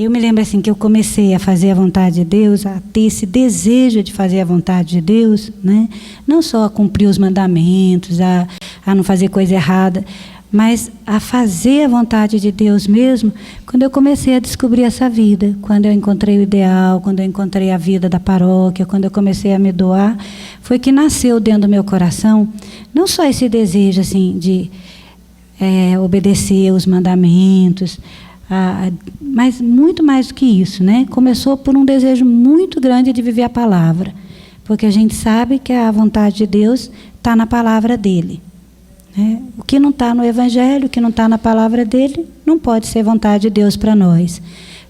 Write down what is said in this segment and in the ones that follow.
Eu me lembro assim que eu comecei a fazer a vontade de Deus, a ter esse desejo de fazer a vontade de Deus, né? Não só a cumprir os mandamentos, a não fazer coisa errada, mas a fazer a vontade de Deus mesmo, quando eu comecei a descobrir essa vida, quando eu encontrei o ideal, quando eu encontrei a vida da paróquia, quando eu comecei a me doar, foi que nasceu dentro do meu coração, não só esse desejo assim de obedecer os mandamentos, mas muito mais do que isso, né? Começou por um desejo muito grande de viver a palavra, porque a gente sabe que a vontade de Deus está na palavra dele, né? O que não está no Evangelho, o que não está na palavra dele, não pode ser vontade de Deus para nós.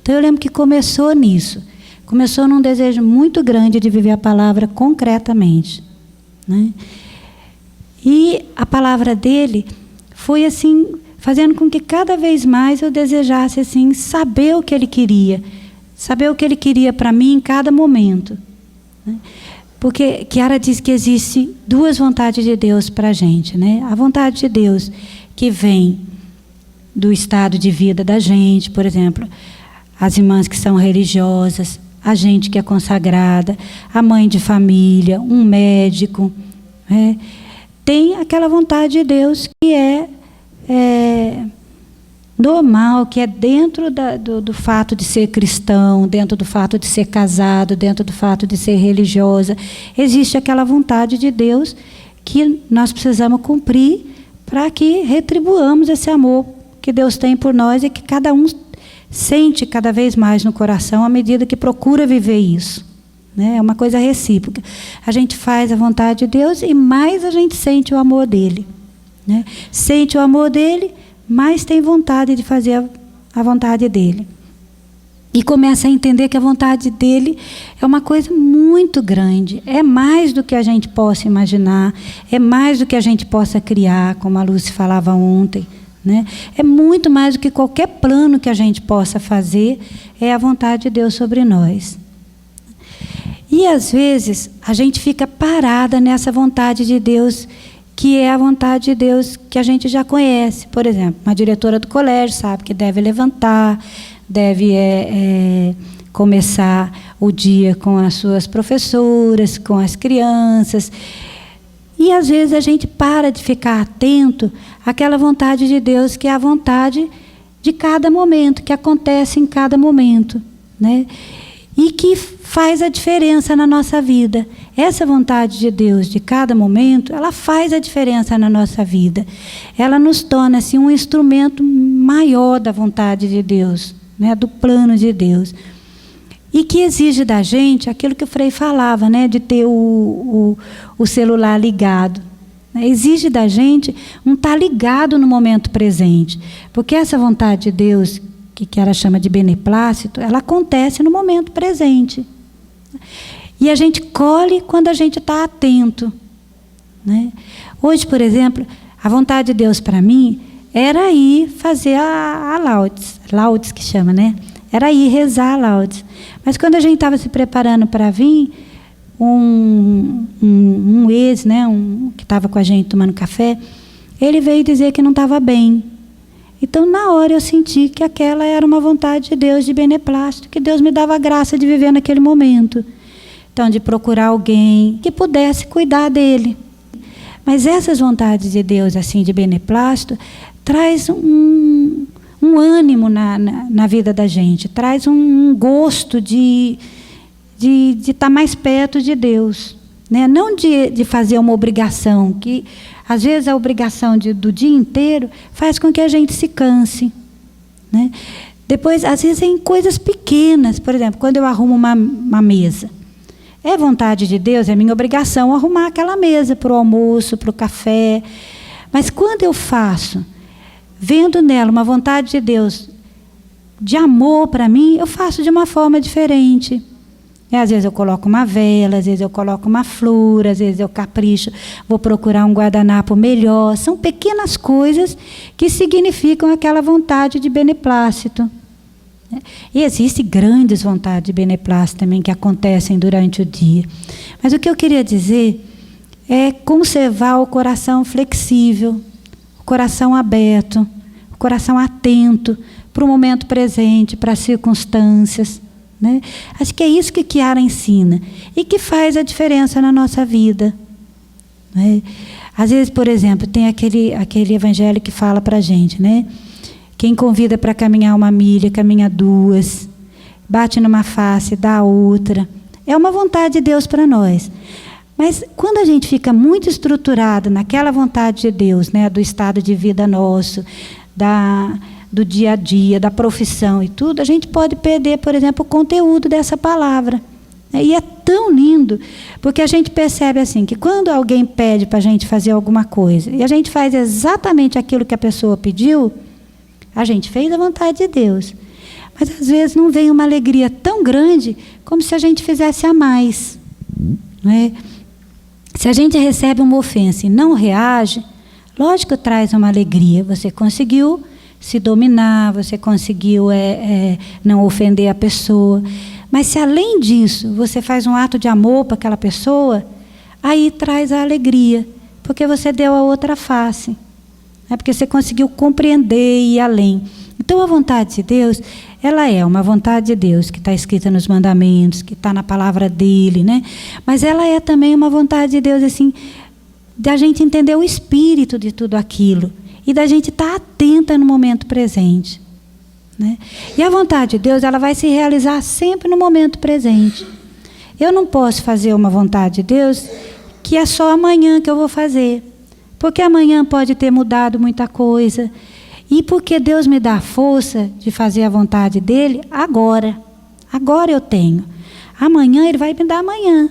Então eu lembro que começou nisso, começou num desejo muito grande de viver a palavra concretamente, né? E a palavra dele foi assim, fazendo com que cada vez mais eu desejasse assim, saber o que ele queria para mim em cada momento, né? Porque Chiara diz que existe duas vontades de Deus para a gente, né? A vontade de Deus que vem do estado de vida da gente, por exemplo, as irmãs que são religiosas, a gente que é consagrada, a mãe de família, um médico, né? Tem aquela vontade de Deus que é normal, que é dentro do fato de ser cristão, dentro do fato de ser casado, dentro do fato de ser religiosa. Existe aquela vontade de Deus que nós precisamos cumprir para que retribuamos esse amor que Deus tem por nós e que cada um sente cada vez mais no coração à medida que procura viver isso, né? É uma coisa recíproca. A gente faz a vontade de Deus e mais a gente sente o amor dele, né? Sente o amor dele, mas tem vontade de fazer a vontade dele. E começa a entender que a vontade dele é uma coisa muito grande, é mais do que a gente possa imaginar, é mais do que a gente possa criar, como a Lúcia falava ontem, né? É muito mais do que qualquer plano que a gente possa fazer, é a vontade de Deus sobre nós. E às vezes a gente fica parada nessa vontade de Deus, que é a vontade de Deus que a gente já conhece. Por exemplo, uma diretora do colégio sabe que deve levantar, deve começar o dia com as suas professoras, com as crianças. E às vezes a gente para de ficar atento àquela vontade de Deus, que é a vontade de cada momento, que acontece em cada momento, né? E que faz a diferença na nossa vida. Essa vontade de Deus de cada momento, ela faz a diferença na nossa vida. Ela nos torna assim, um instrumento maior da vontade de Deus, né? Do plano de Deus. E que exige da gente aquilo que o Frei falava, né? De ter o celular ligado. Exige da gente um estar ligado no momento presente. Porque essa vontade de Deus, que ela chama de beneplácito, ela acontece no momento presente. E a gente colhe quando a gente está atento, né? Hoje, por exemplo, a vontade de Deus para mim era ir fazer a laudes que chama, né? Era ir rezar a laudes. Mas quando a gente estava se preparando para vir, um ex, né, que estava com a gente tomando café, ele veio dizer que não estava bem. Então, na hora eu senti que aquela era uma vontade de Deus, de beneplácito, que Deus me dava a graça de viver naquele momento. Então, de procurar alguém que pudesse cuidar dele. Mas essas vontades de Deus, assim, de beneplácito, traz um ânimo na vida da gente, traz um gosto de estar mais perto de Deus, né? Não de fazer uma obrigação, que às vezes a obrigação do dia inteiro faz com que a gente se canse, né? Depois, às vezes, em coisas pequenas, por exemplo, quando eu arrumo uma mesa, é vontade de Deus, é minha obrigação arrumar aquela mesa para o almoço, para o café. Mas quando eu faço, vendo nela uma vontade de Deus, de amor para mim, eu faço de uma forma diferente. Às vezes eu coloco uma vela, às vezes eu coloco uma flor, às vezes eu capricho, vou procurar um guardanapo melhor. São pequenas coisas que significam aquela vontade de beneplácito. E existem grandes vontades de beneplácito também que acontecem durante o dia. Mas o que eu queria dizer é conservar o coração flexível, o coração aberto, o coração atento para o momento presente, para as circunstâncias, né? Acho que é isso que Chiara ensina e que faz a diferença na nossa vida, né? Às vezes, por exemplo, tem aquele evangelho que fala para a gente, né? Quem convida para caminhar 1 milha, caminha 2, bate numa face, dá a outra. É uma vontade de Deus para nós. Mas quando a gente fica muito estruturado naquela vontade de Deus, né, do estado de vida nosso, do dia a dia, da profissão e tudo, a gente pode perder, por exemplo, o conteúdo dessa palavra. E é tão lindo, porque a gente percebe assim, que quando alguém pede para a gente fazer alguma coisa, e a gente faz exatamente aquilo que a pessoa pediu, a gente fez a vontade de Deus. Mas às vezes não vem uma alegria tão grande como se a gente fizesse a mais, né? Se a gente recebe uma ofensa e não reage, lógico que traz uma alegria. Você conseguiu se dominar, você conseguiu não ofender a pessoa. Mas se além disso você faz um ato de amor para aquela pessoa, aí traz a alegria, porque você deu a outra face, né? Porque você conseguiu compreender e ir além. Então a vontade de Deus, ela é uma vontade de Deus que está escrita nos mandamentos, que está na palavra dele, né? Mas ela é também uma vontade de Deus, assim, da gente entender o espírito de tudo aquilo e da gente estar atenta no momento presente, né? E a vontade de Deus, ela vai se realizar sempre no momento presente. Eu não posso fazer uma vontade de Deus que é só amanhã que eu vou fazer, porque amanhã pode ter mudado muita coisa. E porque Deus me dá a força de fazer a vontade dele agora. Agora eu tenho. Amanhã ele vai me dar amanhã,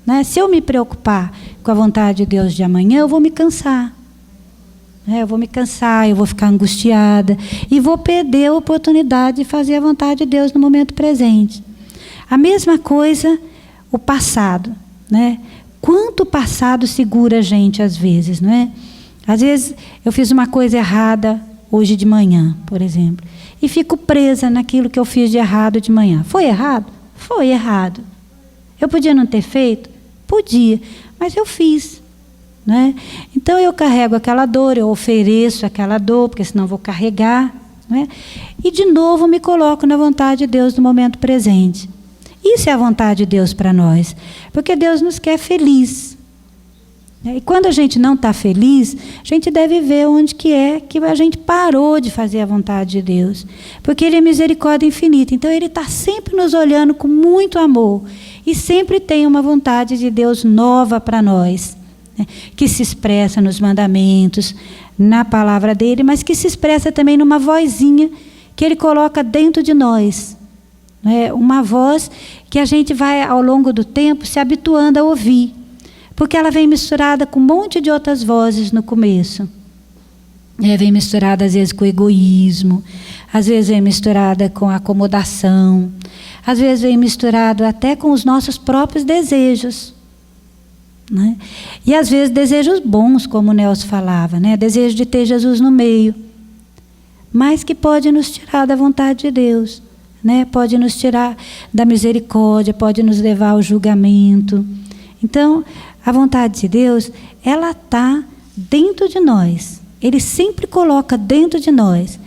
né? Se eu me preocupar com a vontade de Deus de amanhã, eu vou me cansar. Eu vou me cansar, eu vou ficar angustiada e vou perder a oportunidade de fazer a vontade de Deus no momento presente. A mesma coisa o passado, né? Quanto o passado segura a gente às vezes, não é? Às vezes eu fiz uma coisa errada hoje de manhã, por exemplo, e fico presa naquilo que eu fiz de errado de manhã. Foi errado? Foi errado. Eu podia não ter feito? Podia, mas eu fiz, né? Então eu carrego aquela dor, eu ofereço aquela dor, porque senão vou carregar, né? E de novo me coloco na vontade de Deus no momento presente. Isso é a vontade de Deus para nós, porque Deus nos quer feliz. E quando a gente não está feliz, a gente deve ver onde que a gente parou de fazer a vontade de Deus. Porque Ele é misericórdia infinita. Então Ele está sempre nos olhando com muito amor. E sempre tem uma vontade de Deus nova para nós, né? Que se expressa nos mandamentos, na palavra dEle, mas que se expressa também numa vozinha que Ele coloca dentro de nós, né? Uma voz que a gente vai, ao longo do tempo, se habituando a ouvir. Porque ela vem misturada com um monte de outras vozes no começo. Vem misturada às vezes com egoísmo, às vezes vem misturada com acomodação, às vezes vem misturado até com os nossos próprios desejos, né? E às vezes desejos bons, como o Nelson falava, né? Desejo de ter Jesus no meio, mas que pode nos tirar da vontade de Deus, né? Pode nos tirar da misericórdia, pode nos levar ao julgamento. Então, a vontade de Deus, ela está dentro de nós. Ele sempre coloca dentro de nós.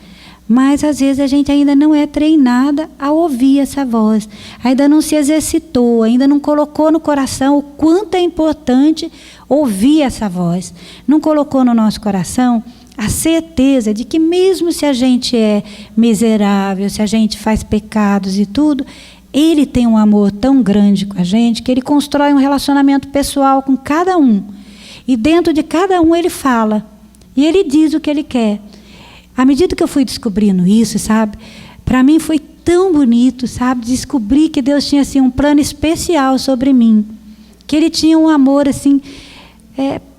Mas, às vezes, a gente ainda não é treinada a ouvir essa voz. Ainda não se exercitou, ainda não colocou no coração o quanto é importante ouvir essa voz. Não colocou no nosso coração a certeza de que mesmo se a gente é miserável, se a gente faz pecados e tudo, Ele tem um amor tão grande com a gente que Ele constrói um relacionamento pessoal com cada um. E dentro de cada um Ele fala. E Ele diz o que Ele quer. À medida que eu fui descobrindo isso, sabe? Para mim foi tão bonito, sabe? Descobrir que Deus tinha assim, um plano especial sobre mim. Que Ele tinha um amor assim,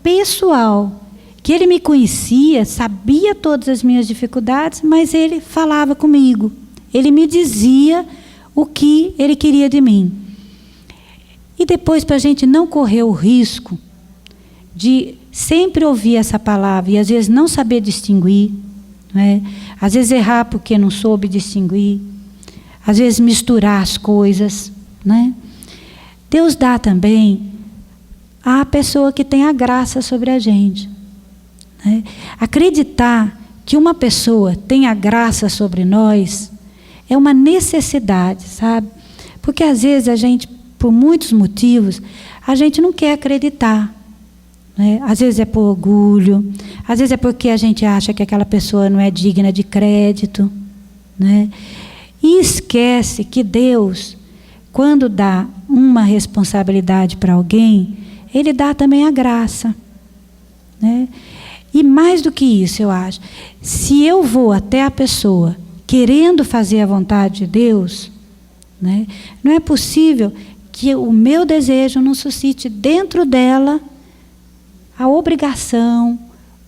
pessoal. Que Ele me conhecia, sabia todas as minhas dificuldades, mas Ele falava comigo. Ele me dizia o que Ele queria de mim. E depois, para a gente não correr o risco de sempre ouvir essa palavra e às vezes não saber distinguir, né? Às vezes errar porque não soube distinguir, às vezes misturar as coisas, né? Deus dá também à pessoa que tem a graça sobre a gente, né? Acreditar que uma pessoa tenha graça sobre nós é uma necessidade, sabe? Porque às vezes a gente, por muitos motivos, a gente não quer acreditar, né? Às vezes é por orgulho, às vezes é porque a gente acha que aquela pessoa não é digna de crédito, né? E esquece que Deus, quando dá uma responsabilidade para alguém, Ele dá também a graça, né? E mais do que isso, eu acho, se eu vou até a pessoa querendo fazer a vontade de Deus, né, não é possível que o meu desejo não suscite dentro dela a obrigação,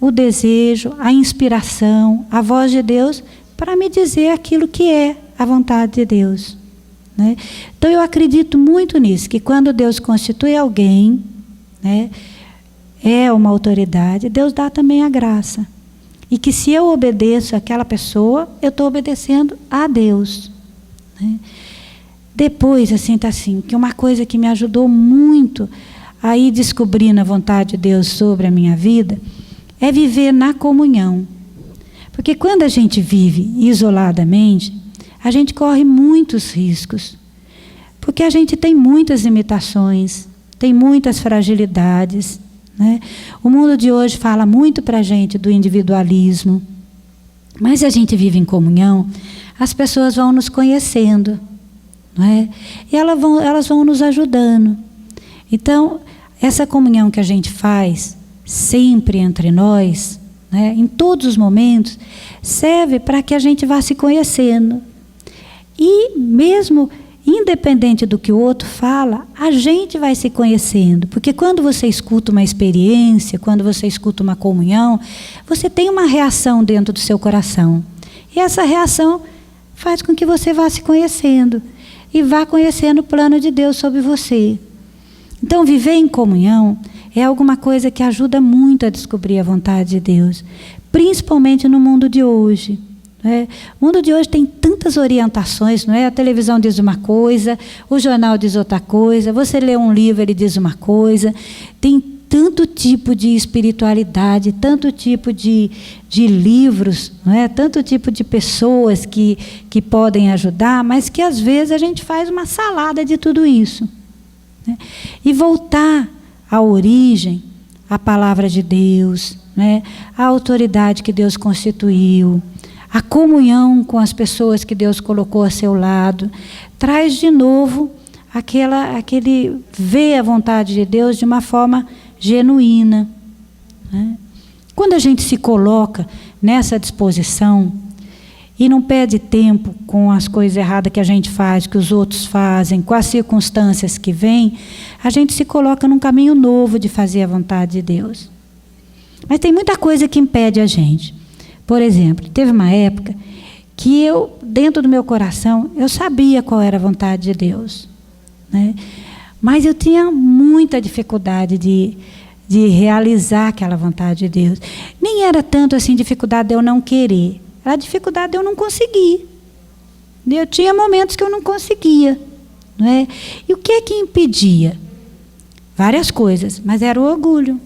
o desejo, a inspiração, a voz de Deus para me dizer aquilo que é a vontade de Deus, né? Então eu acredito muito nisso, que quando Deus constitui alguém, né, é uma autoridade, Deus dá também a graça. E que se eu obedeço àquela pessoa, eu estou obedecendo a Deus, né? Depois, que uma coisa que me ajudou muito a ir descobrindo a vontade de Deus sobre a minha vida, é viver na comunhão. Porque quando a gente vive isoladamente, a gente corre muitos riscos. Porque a gente tem muitas limitações, tem muitas fragilidades, né? O mundo de hoje fala muito para a gente do individualismo, mas se a gente vive em comunhão, as pessoas vão nos conhecendo, não é? E elas vão nos ajudando. Então, essa comunhão que a gente faz sempre entre nós, né, em todos os momentos, serve para que a gente vá se conhecendo. E mesmo independente do que o outro fala, a gente vai se conhecendo. Porque quando você escuta uma experiência, quando você escuta uma comunhão, você tem uma reação dentro do seu coração. E essa reação faz com que você vá se conhecendo. E vá conhecendo o plano de Deus sobre você. Então, viver em comunhão é alguma coisa que ajuda muito a descobrir a vontade de Deus. Principalmente no mundo de hoje. O mundo de hoje tem tantas orientações, não é? A televisão diz uma coisa, o jornal diz outra coisa, você lê um livro, ele diz uma coisa. Tem tanto tipo de espiritualidade, tanto tipo de livros, não é? Tanto tipo de pessoas que podem ajudar, mas que às vezes a gente faz uma salada de tudo isso, né? E voltar à origem, à palavra de Deus, né? A autoridade que Deus constituiu, a comunhão com as pessoas que Deus colocou a seu lado, traz de novo aquele ver a vontade de Deus de uma forma genuína, né? Quando a gente se coloca nessa disposição e não perde tempo com as coisas erradas que a gente faz, que os outros fazem, com as circunstâncias que vêm, a gente se coloca num caminho novo de fazer a vontade de Deus. Mas tem muita coisa que impede a gente. Por exemplo, teve uma época que eu, dentro do meu coração, eu sabia qual era a vontade de Deus, né? Mas eu tinha muita dificuldade de realizar aquela vontade de Deus. Nem era tanto assim dificuldade de eu não querer, era a dificuldade de eu não conseguir. Eu tinha momentos que eu não conseguia, não é? E o que é que impedia? Várias coisas, mas era o orgulho.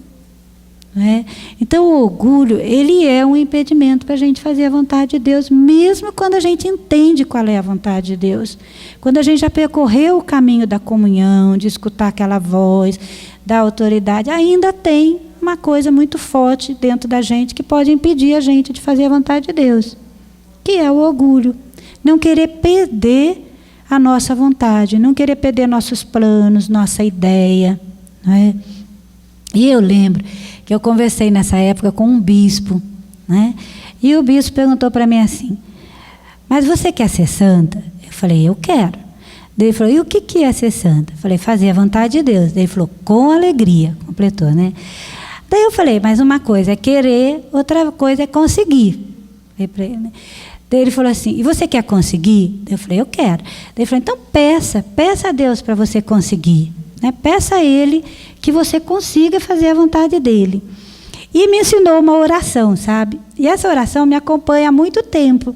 Então o orgulho, ele é um impedimento para a gente fazer a vontade de Deus, mesmo quando a gente entende qual é a vontade de Deus. Quando a gente já percorreu o caminho da comunhão, de escutar aquela voz, da autoridade, ainda tem uma coisa muito forte dentro da gente que pode impedir a gente de fazer a vontade de Deus, que é o orgulho. Não querer perder a nossa vontade, não querer perder nossos planos, nossa ideia, não é? E eu lembro que eu conversei nessa época com um bispo, né? E o bispo perguntou para mim assim: mas você quer ser santa? Eu falei: eu quero. Daí ele falou: e o que é ser santa? Eu falei: fazer a vontade de Deus. Daí ele falou: com alegria, completou, né? Daí eu falei: mas uma coisa é querer, outra coisa é conseguir. Falei para ele, né? Daí ele falou assim: e você quer conseguir? Daí eu falei: eu quero. Daí ele falou: então peça a Deus para você conseguir, né? Peça a Ele que você consiga fazer a vontade dEle. E me ensinou uma oração, sabe? E essa oração me acompanha há muito tempo.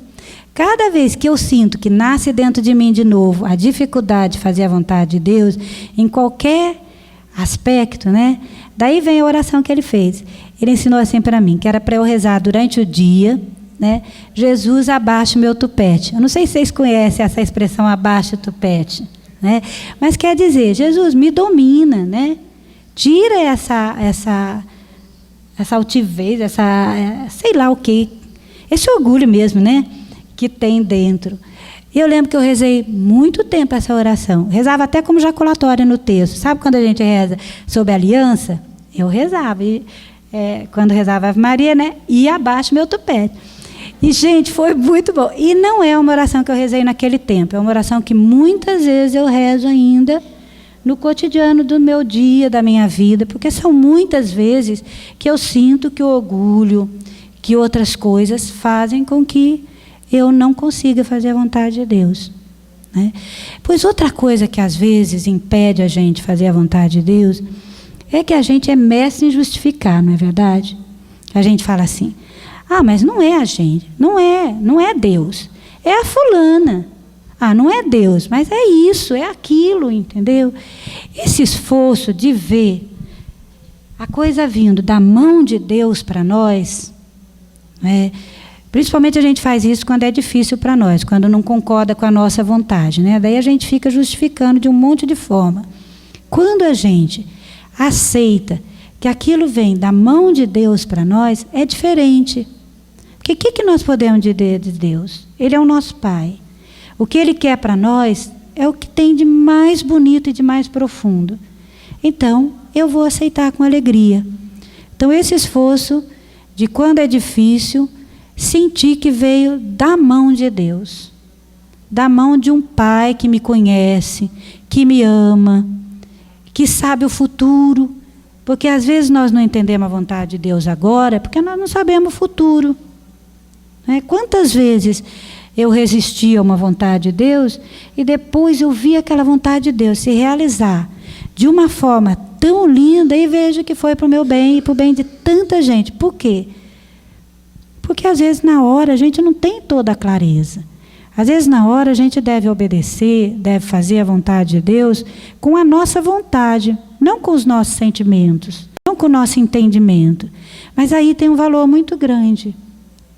Cada vez que eu sinto que nasce dentro de mim de novo a dificuldade de fazer a vontade de Deus, em qualquer aspecto, né? Daí vem a oração que ele fez. Ele ensinou assim para mim, que era para eu rezar durante o dia, né? Jesus, abaixa o meu tupete. Eu não sei se vocês conhecem essa expressão, abaixa o tupete, né? Mas quer dizer, Jesus, me domina, né? Tira essa altivez, sei lá o quê, esse orgulho mesmo, né? Que tem dentro. Eu lembro que eu rezei muito tempo essa oração. Rezava até como jaculatória no texto. Sabe quando a gente reza sobre aliança? Eu rezava. Quando rezava Ave Maria, né? E abaixo meu tupete. E, gente, foi muito bom. E não é uma oração que eu rezei naquele tempo. É uma oração que muitas vezes eu rezo ainda no cotidiano do meu dia, da minha vida. Porque são muitas vezes que eu sinto que o orgulho, que outras coisas fazem com que eu não consiga fazer a vontade de Deus, né? Pois outra coisa que às vezes impede a gente fazer a vontade de Deus é que a gente é mestre em justificar, não é verdade? A gente fala assim, mas não é a gente, não é Deus, é a fulana. Não é Deus, mas é isso, é aquilo, entendeu? Esse esforço de ver a coisa vindo da mão de Deus para nós, né? Principalmente a gente faz isso quando é difícil para nós, quando não concorda com a nossa vontade, né? Daí a gente fica justificando de um monte de forma. Quando a gente aceita que aquilo vem da mão de Deus para nós, é diferente. Porque o que nós podemos dizer de Deus? Ele é o nosso Pai. O que Ele quer para nós é o que tem de mais bonito e de mais profundo. Então, eu vou aceitar com alegria. Então, esse esforço de quando é difícil, sentir que veio da mão de Deus, da mão de um Pai que me conhece, que me ama, que sabe o futuro, porque às vezes nós não entendemos a vontade de Deus agora, porque nós não sabemos o futuro, né? Quantas vezes eu resisti a uma vontade de Deus e depois eu vi aquela vontade de Deus se realizar de uma forma tão linda e vejo que foi para o meu bem e para o bem de tanta gente. Por quê? Porque às vezes na hora a gente não tem toda a clareza. Às vezes na hora a gente deve obedecer, deve fazer a vontade de Deus com a nossa vontade, não com os nossos sentimentos, não com o nosso entendimento. Mas aí tem um valor muito grande,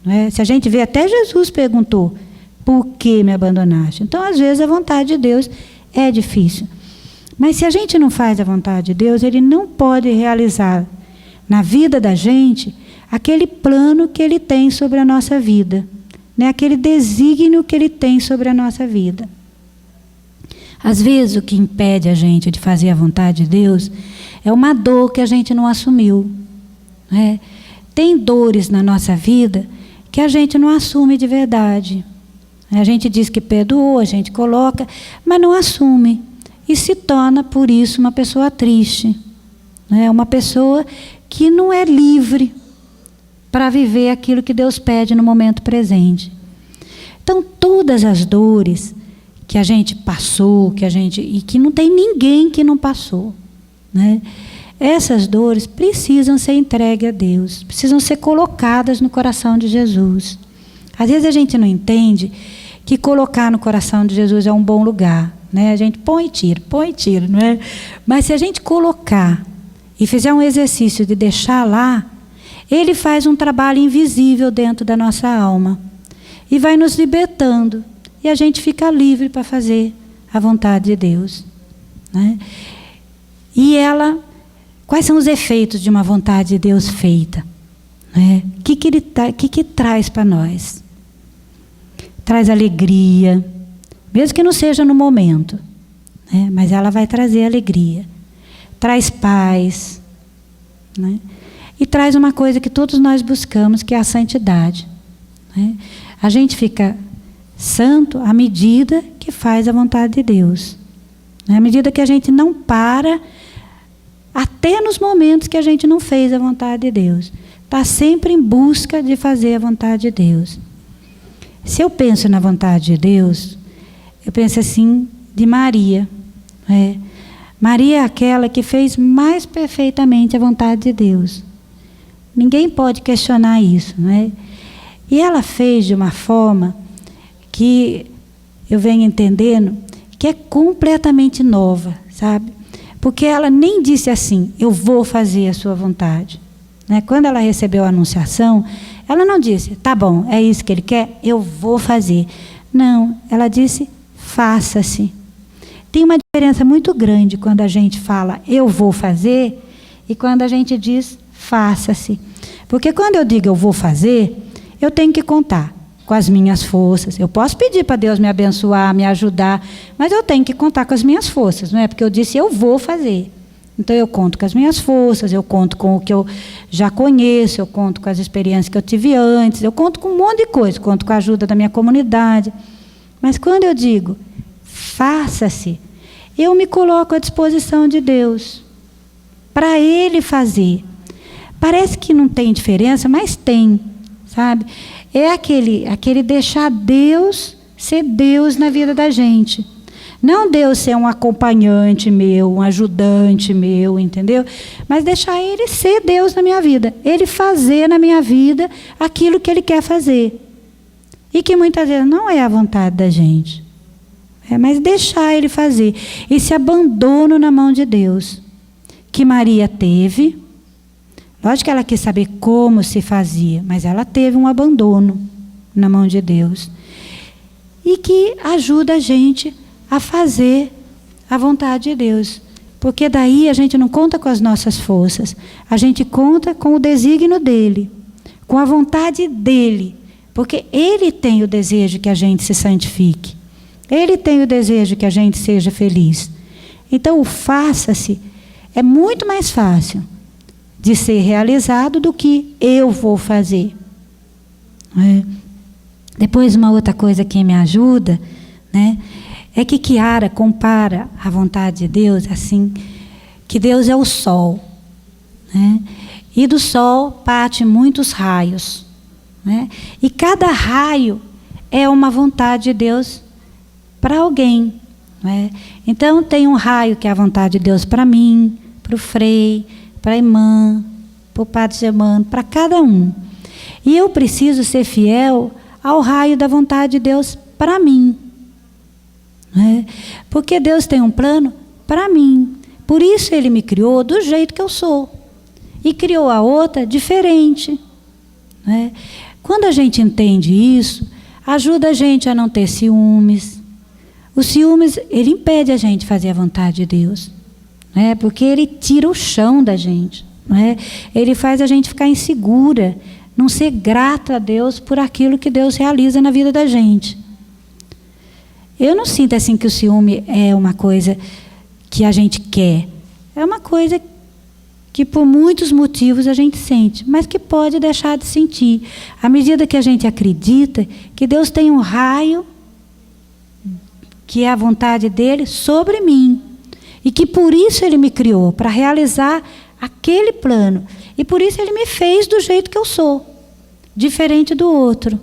não é? Se a gente vê, até Jesus perguntou, por que me abandonaste? Então às vezes a vontade de Deus é difícil. Mas se a gente não faz a vontade de Deus, Ele não pode realizar na vida da gente aquele plano que Ele tem sobre a nossa vida, né? Aquele desígnio que Ele tem sobre a nossa vida. Às vezes o que impede a gente de fazer a vontade de Deus é uma dor que a gente não assumiu, né? Tem dores na nossa vida que a gente não assume de verdade. A gente diz que perdoou, a gente coloca, mas não assume. E se torna, por isso, uma pessoa triste, né? Uma pessoa que não é livre para viver aquilo que Deus pede no momento presente. Então, todas as dores que a gente passou, e que não tem ninguém que não passou, né? Essas dores precisam ser entregues a Deus, precisam ser colocadas no coração de Jesus. Às vezes a gente não entende que colocar no coração de Jesus é um bom lugar, né? A gente põe e tira, não é? Mas se a gente colocar e fizer um exercício de deixar lá, Ele faz um trabalho invisível dentro da nossa alma e vai nos libertando, e a gente fica livre para fazer a vontade de Deus, né? E quais são os efeitos de uma vontade de Deus feita, né? O que traz para nós? Traz alegria, mesmo que não seja no momento, né? Mas ela vai trazer alegria. Traz paz, né? E traz uma coisa que todos nós buscamos, que é a santidade, né? A gente fica santo à medida que faz a vontade de Deus, né? À medida que a gente não para, até nos momentos que a gente não fez a vontade de Deus, está sempre em busca de fazer a vontade de Deus. Se eu penso na vontade de Deus, eu penso assim de Maria, né? Maria é aquela que fez mais perfeitamente a vontade de Deus. Ninguém pode questionar isso, né? E ela fez de uma forma que eu venho entendendo que é completamente nova, sabe? Porque ela nem disse assim, eu vou fazer a sua vontade, né? Quando ela recebeu a anunciação, ela não disse, tá bom, é isso que ele quer, eu vou fazer. Não, ela disse, faça-se. Tem uma diferença muito grande quando a gente fala, eu vou fazer, e quando a gente diz, faça-se. Porque quando eu digo eu vou fazer, eu tenho que contar com as minhas forças. Eu posso pedir para Deus me abençoar, me ajudar, mas eu tenho que contar com as minhas forças, não é? Porque eu disse eu vou fazer. Então eu conto com as minhas forças, eu conto com o que eu já conheço, eu conto com as experiências que eu tive antes, eu conto com um monte de coisa, conto com a ajuda da minha comunidade. Mas quando eu digo, faça-se, eu me coloco à disposição de Deus, para Ele fazer. Parece que não tem diferença, mas tem, sabe? É aquele deixar Deus ser Deus na vida da gente. Não Deus ser um acompanhante meu, um ajudante meu, entendeu? Mas deixar Ele ser Deus na minha vida. Ele fazer na minha vida aquilo que Ele quer fazer. E que muitas vezes não é a vontade da gente. Mas deixar Ele fazer. Esse abandono na mão de Deus. Que Maria teve. Lógico que ela quis saber como se fazia, mas ela teve um abandono na mão de Deus. E que ajuda a gente a fazer a vontade de Deus. Porque daí a gente não conta com as nossas forças. A gente conta com o desígnio dEle. Com a vontade dEle. Porque Ele tem o desejo que a gente se santifique. Ele tem o desejo que a gente seja feliz. Então o faça-se é muito mais fácil de ser realizado do que eu vou fazer. Depois uma outra coisa que me ajuda, né, é que Chiara compara a vontade de Deus assim, que Deus é o sol, né, e do sol partem muitos raios, né, e cada raio é uma vontade de Deus para alguém, né. Então tem um raio que é a vontade de Deus para mim, para o Frei, para a irmã, para o Padre Germano, para cada um. E eu preciso ser fiel ao raio da vontade de Deus para mim. Né? Porque Deus tem um plano para mim. Por isso Ele me criou do jeito que eu sou. E criou a outra diferente. Né? Quando a gente entende isso, ajuda a gente a não ter ciúmes. O ciúmes, ele impede a gente de fazer a vontade de Deus. Porque ele tira o chão da gente. Ele faz a gente ficar insegura, não ser grata a Deus por aquilo que Deus realiza na vida da gente. Eu não sinto assim que o ciúme é uma coisa que a gente quer. É uma coisa que por muitos motivos a gente sente, mas que pode deixar de sentir. À medida que a gente acredita que Deus tem um raio, que é a vontade dEle, sobre mim. E que por isso Ele me criou, para realizar aquele plano. E por isso Ele me fez do jeito que eu sou, diferente do outro.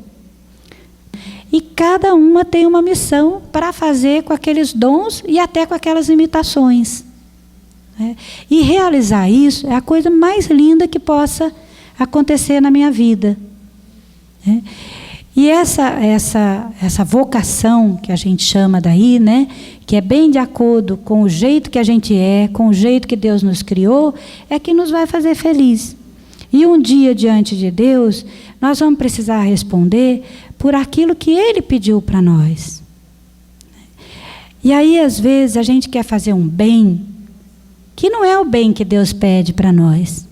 E cada uma tem uma missão para fazer com aqueles dons e até com aquelas limitações. E realizar isso é a coisa mais linda que possa acontecer na minha vida. E essa vocação que a gente chama daí, né, que é bem de acordo com o jeito que a gente é, com o jeito que Deus nos criou, é que nos vai fazer feliz. E um dia diante de Deus, nós vamos precisar responder por aquilo que Ele pediu para nós. E aí, às vezes, a gente quer fazer um bem, que não é o bem que Deus pede para nós.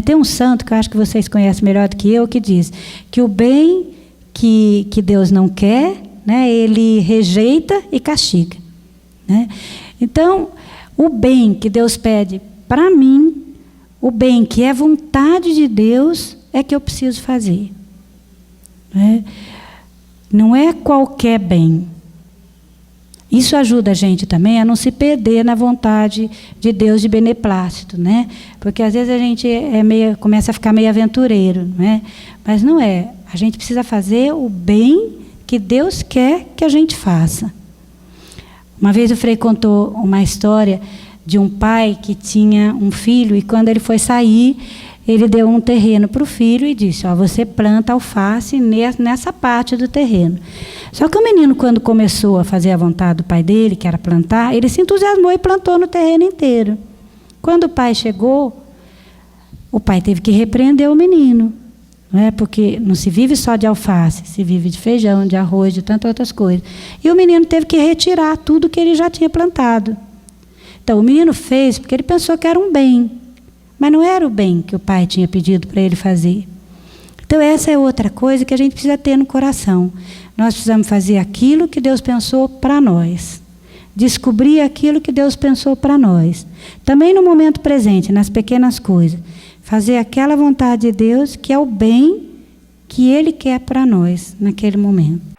Tem um santo, que eu acho que vocês conhecem melhor do que eu, que diz que o bem que Deus não quer, Ele rejeita e castiga. Então, o bem que Deus pede para mim, o bem que é vontade de Deus, é que eu preciso fazer. Não é qualquer bem. Isso ajuda a gente também a não se perder na vontade de Deus de beneplácito, Porque às vezes a gente começa a ficar meio aventureiro, Mas não é. A gente precisa fazer o bem que Deus quer que a gente faça. Uma vez o Frei contou uma história de um pai que tinha um filho e quando ele foi sair, ele deu um terreno para o filho e disse, você planta alface nessa parte do terreno. Só que o menino, quando começou a fazer a vontade do pai dele, que era plantar, ele se entusiasmou e plantou no terreno inteiro. Quando o pai chegou, O pai teve que repreender o menino, não é? Porque não se vive só de alface, se vive de feijão, de arroz, de tantas outras coisas. E o menino teve que retirar tudo que ele já tinha plantado. Então, o menino fez porque ele pensou que era um bem, mas não era o bem que o pai tinha pedido para ele fazer. Então, essa é outra coisa que a gente precisa ter no coração. Nós precisamos fazer aquilo que Deus pensou para nós. Descobrir aquilo que Deus pensou para nós. Também no momento presente, nas pequenas coisas. Fazer aquela vontade de Deus que é o bem que Ele quer para nós naquele momento.